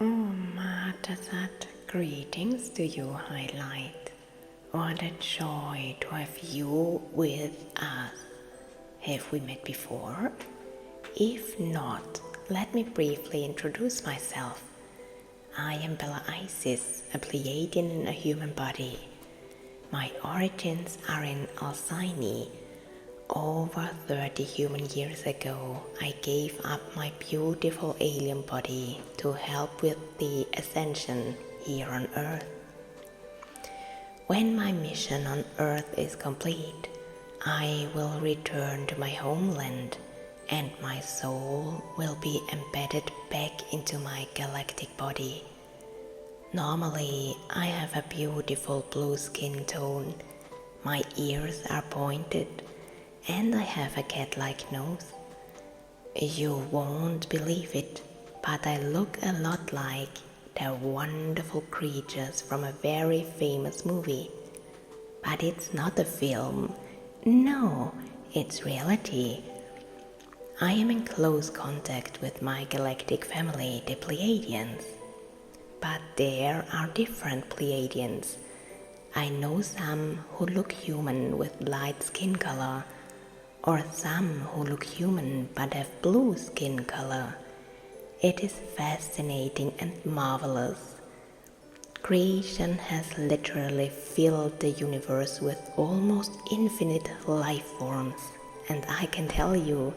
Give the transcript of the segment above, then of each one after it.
Matasat, greetings to you, Highlight. What a joy to have you with us. Have we met before? If not, let me briefly introduce myself. I am Bella Isis, a Pleiadian in a human body. My origins are in Alcyone. Over 30 human years ago, I gave up my beautiful alien body to help with the ascension here on Earth. When my mission on Earth is complete, I will return to my homeland and my soul will be embedded back into my galactic body. Normally, I have a beautiful blue skin tone, my ears are pointed, and I have a cat-like nose. You won't believe it, but I look a lot like the wonderful creatures from a very famous movie. But it's not a film. No, it's reality. I am in close contact with my galactic family, the Pleiadians. But there are different Pleiadians. I know some who look human with light skin color, or some who look human but have blue skin color. It is fascinating and marvelous. Creation has literally filled the universe with almost infinite life forms, and I can tell you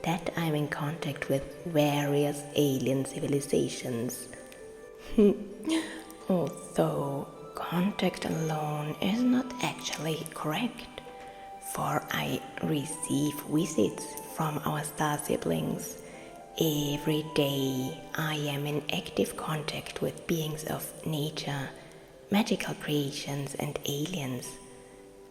that I'm in contact with various alien civilizations. Although contact alone is not actually correct, for I receive visits from our star siblings. Every day I am in active contact with beings of nature, magical creations and aliens.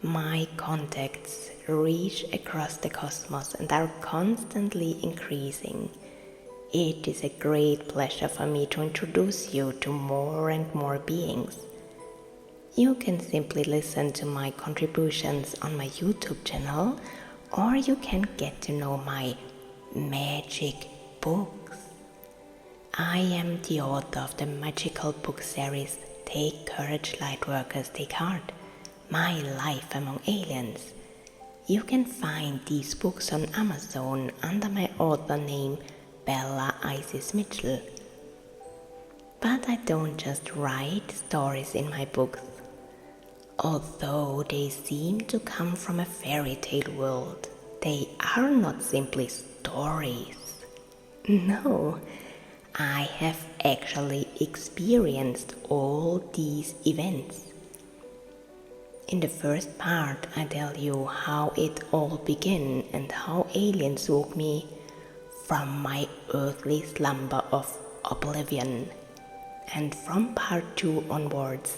My contacts reach across the cosmos and are constantly increasing. It is a great pleasure for me to introduce you to more and more beings. You can simply listen to my contributions on my YouTube channel, or you can get to know my magic books. I am the author of the magical book series Take Courage, Lightworkers, Take Heart, My Life Among Aliens. You can find these books on Amazon under my author name Bella Isis Mitchell. But I don't just write stories in my books. Although they seem to come from a fairy tale world, they are not simply stories. No, I have actually experienced all these events. In the first part, I tell you how it all began and how aliens woke me from my earthly slumber of oblivion. And from part 2 onwards,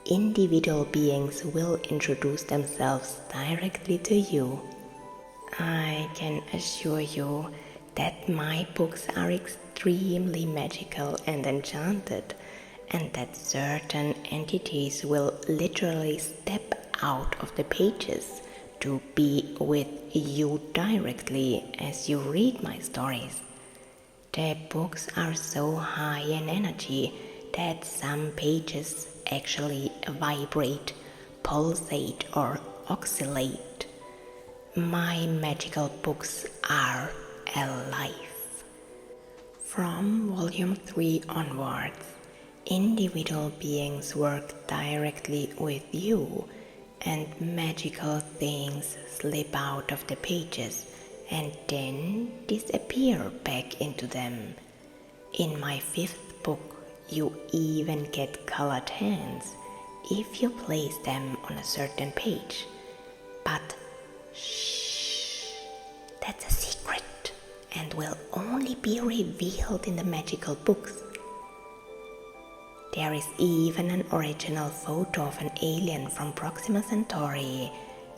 individual beings will introduce themselves directly to you. I can assure you that my books are extremely magical and enchanted, and that certain entities will literally step out of the pages to be with you directly as you read my stories. The books are so high in energy that some pages actually vibrate, pulsate, or oscillate. My magical books are alive. From volume 3 onwards, individual beings work directly with you, and magical things slip out of the pages and then disappear back into them. In my 5th book, you even get colored hands if you place them on a certain page. But shh, that's a secret and will only be revealed in the magical books. There is even an original photo of an alien from Proxima Centauri,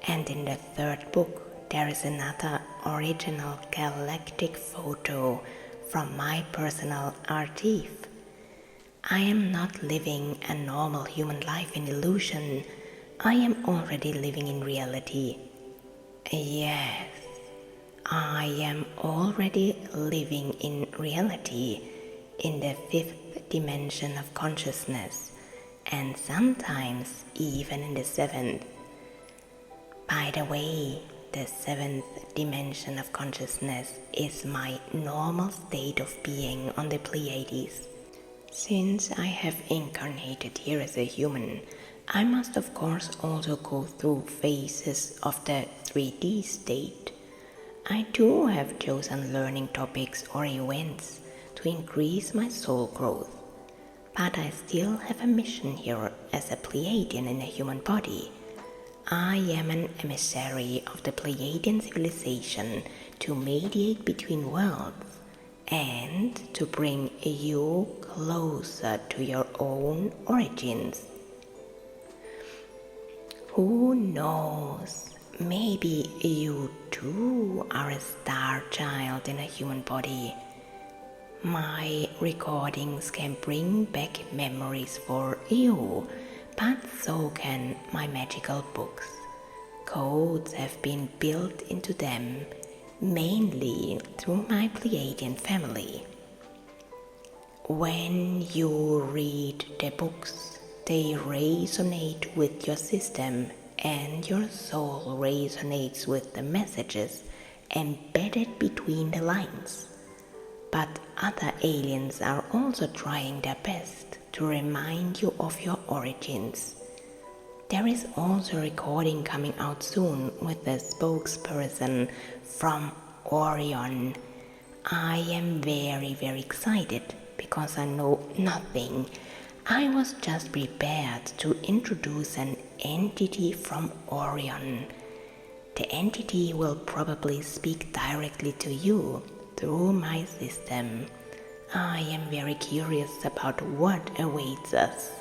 and in the 3rd book there is another original galactic photo from my personal archive. I am not living a normal human life in illusion. I am already living in reality. Yes, I am already living in reality. in the fifth dimension of consciousness, and sometimes even in the seventh. By the way, the seventh dimension of consciousness is my normal state of being on the Pleiades. Since I have incarnated here as a human, I must of course also go through phases of the 3D state. I too have chosen learning topics or events to increase my soul growth, but I still have a mission here as a Pleiadian in a human body. I am an emissary of the Pleiadian civilization to mediate between worlds and to bring you closer to your own origins. Who knows, maybe you too are a star child in a human body. My recordings can bring back memories for you, but so can my magical books. Codes have been built into them, mainly through my Pleiadian family. When you read the books, they resonate with your system, and your soul resonates with the messages embedded between the lines. But other aliens are also trying their best to remind you of your origins. There is also a recording coming out soon with a spokesperson from Orion. I am very excited because I know nothing. I was just prepared to introduce an entity from Orion. The entity will probably speak directly to you through my system. I am very curious about what awaits us.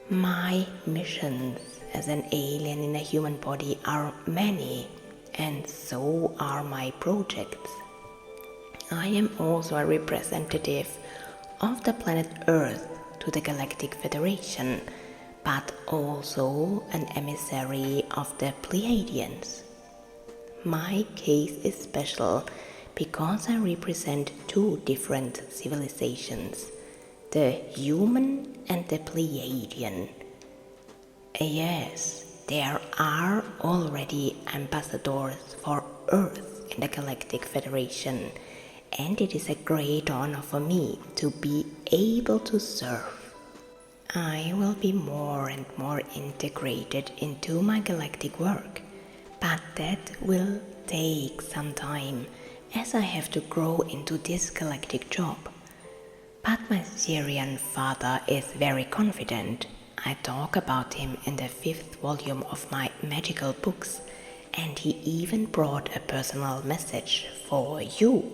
My missions as an alien in a human body are many, and so are my projects. I am also a representative of the planet Earth to the Galactic Federation, but also an emissary of the Pleiadians. My case is special because I represent two different civilizations, the human and the Pleiadian. Yes, there are already ambassadors for Earth in the Galactic Federation, and it is a great honor for me to be able to serve. I will be more and more integrated into my galactic work, but that will take some time as I have to grow into this galactic job. But my Syrian father is very confident. I talk about him in the 5th volume of my magical books, and he even brought a personal message for you.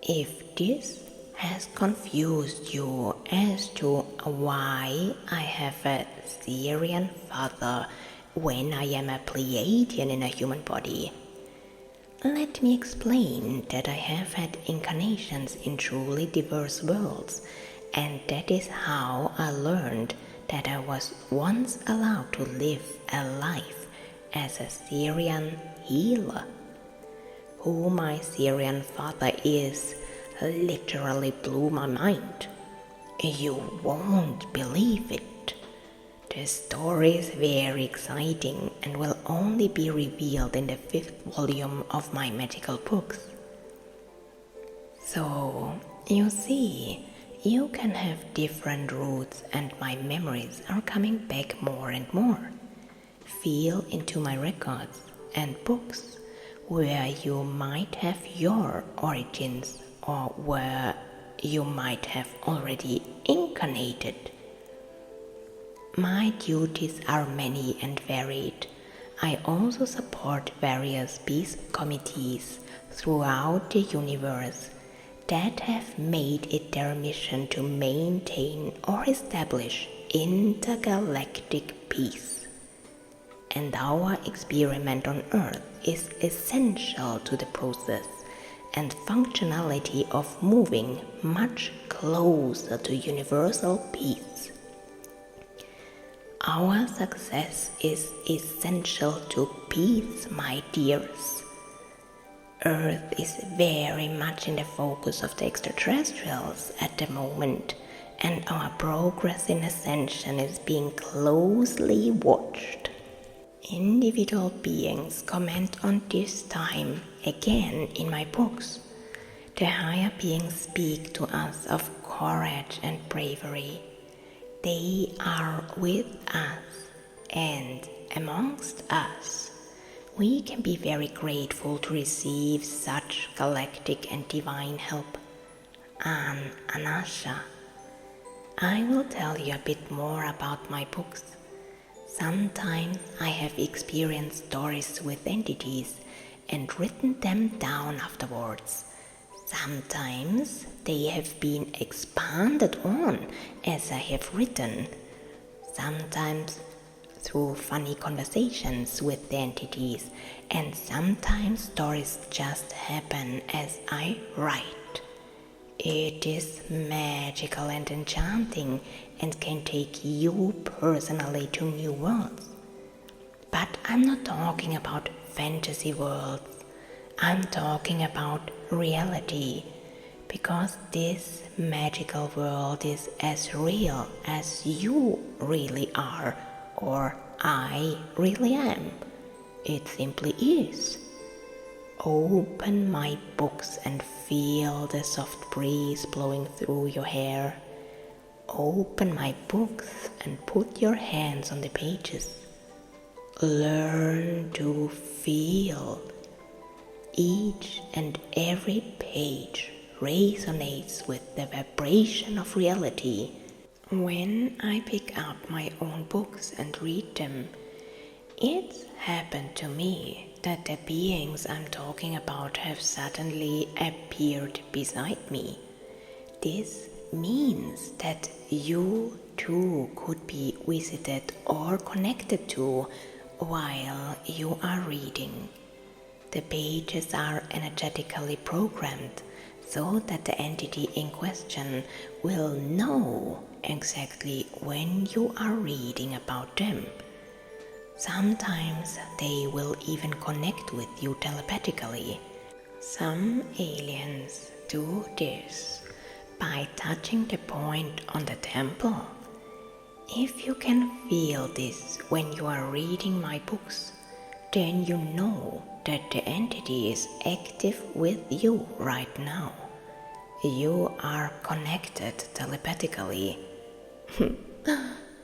If this has confused you as to why I have a Syrian father when I am a Pleiadian in a human body, let me explain that I have had incarnations in truly diverse worlds, and that is how I learned that I was once allowed to live a life as a Syrian healer. Who my Syrian father is literally blew my mind. You won't believe it. The story is very exciting and will only be revealed in the 5th volume of my magical books. So, you see, you can have different roots and my memories are coming back more and more. Feel into my records and books where you might have your origins or where you might have already incarnated. My duties are many and varied. I also support various peace committees throughout the universe that have made it their mission to maintain or establish intergalactic peace. And our experiment on Earth is essential to the process and functionality of moving much closer to universal peace. Our success is essential to peace, my dears. Earth is very much in the focus of the extraterrestrials at the moment, and our progress in ascension is being closely watched. Individual beings comment on this time again in my books. The higher beings speak to us of courage and bravery. They are with us and amongst us. We can be very grateful to receive such galactic and divine help. Anasha. I will tell you a bit more about my books. Sometimes I have experienced stories with entities and written them down afterwards. Sometimes they have been expanded on as I have written. Sometimes through funny conversations with the entities, and sometimes stories just happen as I write. It is magical and enchanting and can take you personally to new worlds. But I'm not talking about fantasy worlds. I'm talking about reality, because this magical world is as real as you really are, or I really am. It simply is. Open my books and feel the soft breeze blowing through your hair. Open my books and put your hands on the pages. Learn to feel. Each and every page resonates with the vibration of reality. When I pick up my own books and read them, it's happened to me that the beings I'm talking about have suddenly appeared beside me. This means that you too could be visited or connected to while you are reading. The pages are energetically programmed so that the entity in question will know exactly when you are reading about them. Sometimes they will even connect with you telepathically. Some aliens do this by touching the point on the temple. If you can feel this when you are reading my books, then you know that the entity is active with you right now. You are connected telepathically.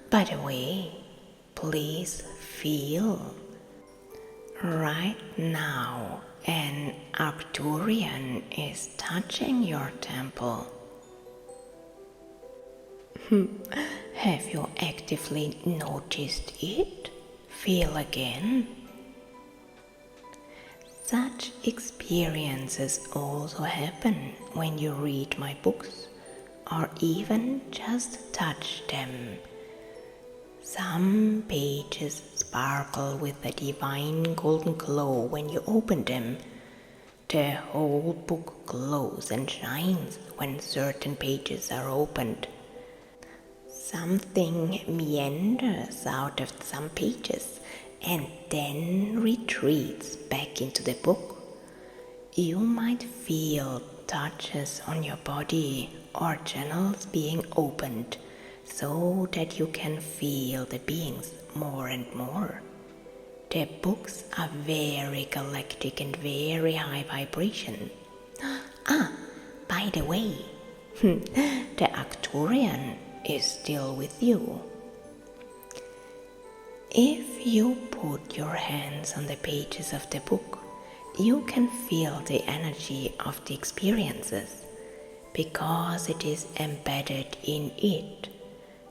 By the way, please feel. Right now, an Arcturian is touching your temple. Have you actively noticed it? Feel again. Such experiences also happen when you read my books or even just touch them. Some pages sparkle with a divine golden glow when you open them. The whole book glows and shines when certain pages are opened. Something meanders out of some pages and then retreats back into the book. You might feel touches on your body or channels being opened so that you can feel the beings more and more. The books are very galactic and very high vibration. By the way, the Arcturian is still with you. If you put your hands on the pages of the book, you can feel the energy of the experiences because it is embedded in it.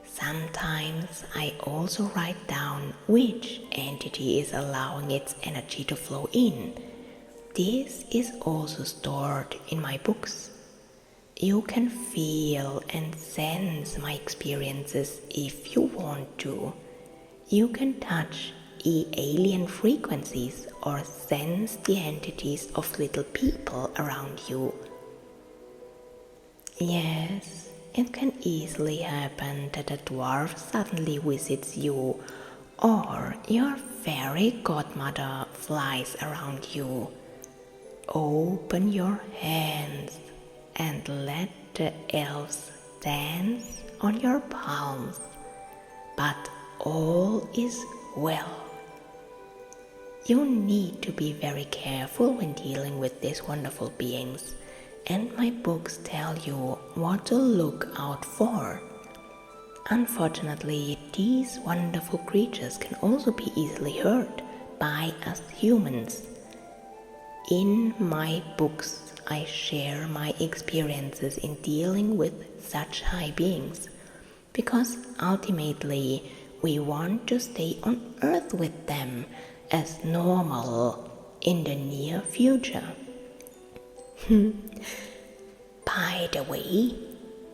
Sometimes I also write down which entity is allowing its energy to flow in. This is also stored in my books. You can feel and sense my experiences if you want to. You can touch alien frequencies or sense the entities of little people around you. Yes, it can easily happen that a dwarf suddenly visits you or your fairy godmother flies around you. Open your hands and let the elves dance on your palms, but all is well. You need to be very careful when dealing with these wonderful beings, and my books tell you what to look out for. Unfortunately, these wonderful creatures can also be easily hurt by us humans. In my books, I share my experiences in dealing with such high beings, because ultimately we want to stay on Earth with them as normal in the near future. By the way,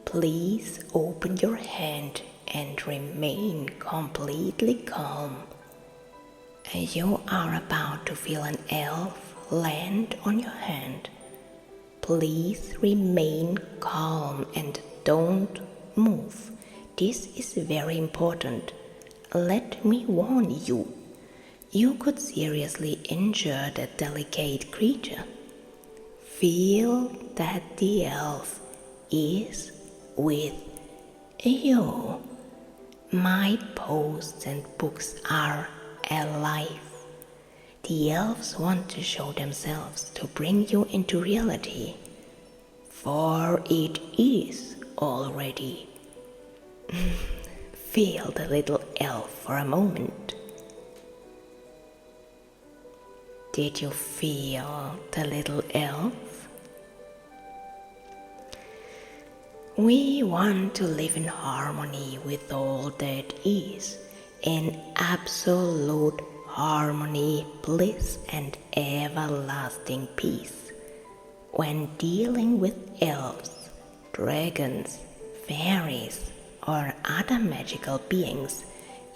please open your hand and remain completely calm. You are about to feel an elf land on your hand. Please remain calm and don't move. This is very important. Let me warn you. You could seriously injure that delicate creature. Feel that the elf is with you. My posts and books are alive. The elves want to show themselves to bring you into reality, for it is already. Feel the little elf for a moment. Did you feel the little elf? We want to live in harmony with all that is, in absolute harmony, bliss, and everlasting peace. When dealing with elves, dragons, fairies, or other magical beings,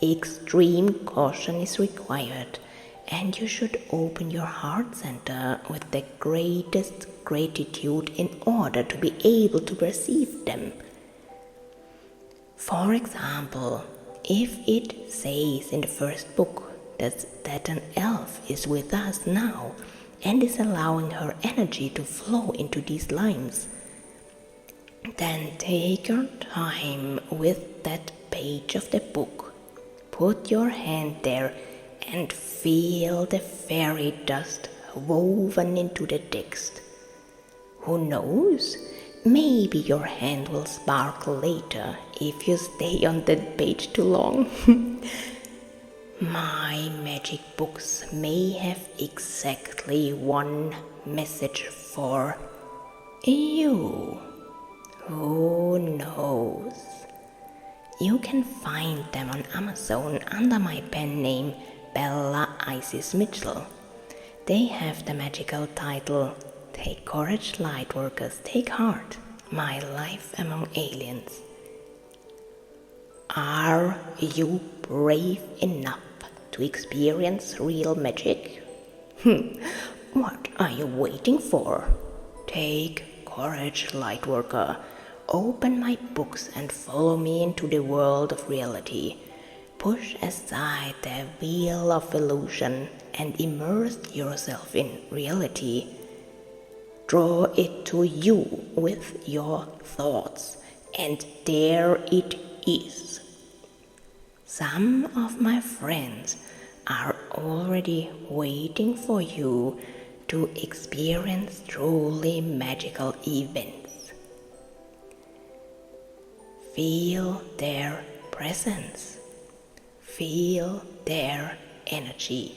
extreme caution is required, and you should open your heart center with the greatest gratitude in order to be able to perceive them. For example, if it says in the first book that an elf is with us now and is allowing her energy to flow into these lines, then take your time with that page of the book. Put your hand there and feel the fairy dust woven into the text. Who knows? Maybe your hand will sparkle later if you stay on that page too long. My magic books may have exactly one message for you. Who knows? You can find them on Amazon under my pen name Bella Isis Mitchell. They have the magical title Take Courage, Lightworkers, Take Heart, My Life Among Aliens. Are you brave enough to experience real magic? What are you waiting for? Take courage, Lightworker. Open my books and follow me into the world of reality. Push aside the veil of illusion and immerse yourself in reality. Draw it to you with your thoughts, and there it is. Some of my friends are already waiting for you to experience truly magical events. Feel their presence. Feel their energy.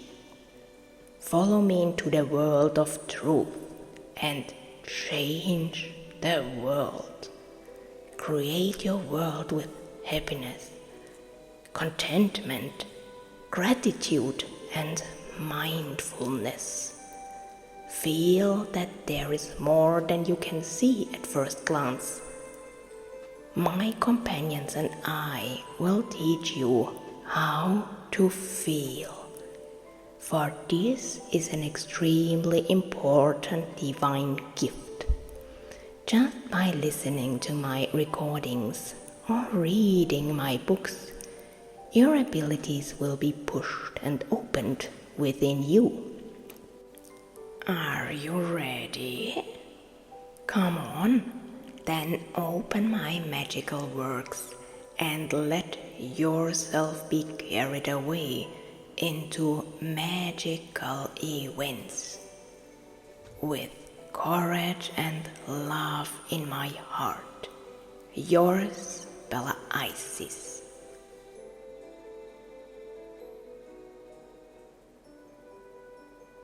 Follow me into the world of truth and change the world. Create your world with happiness, contentment, gratitude, and mindfulness. Feel that there is more than you can see at first glance. My companions and I will teach you how to feel, for this is an extremely important divine gift. Just by listening to my recordings or reading my books, your abilities will be pushed and opened within you. Are you ready? Come on, then open my magical works and let yourself be carried away into magical events. With courage and love in my heart, yours, Bella Isis.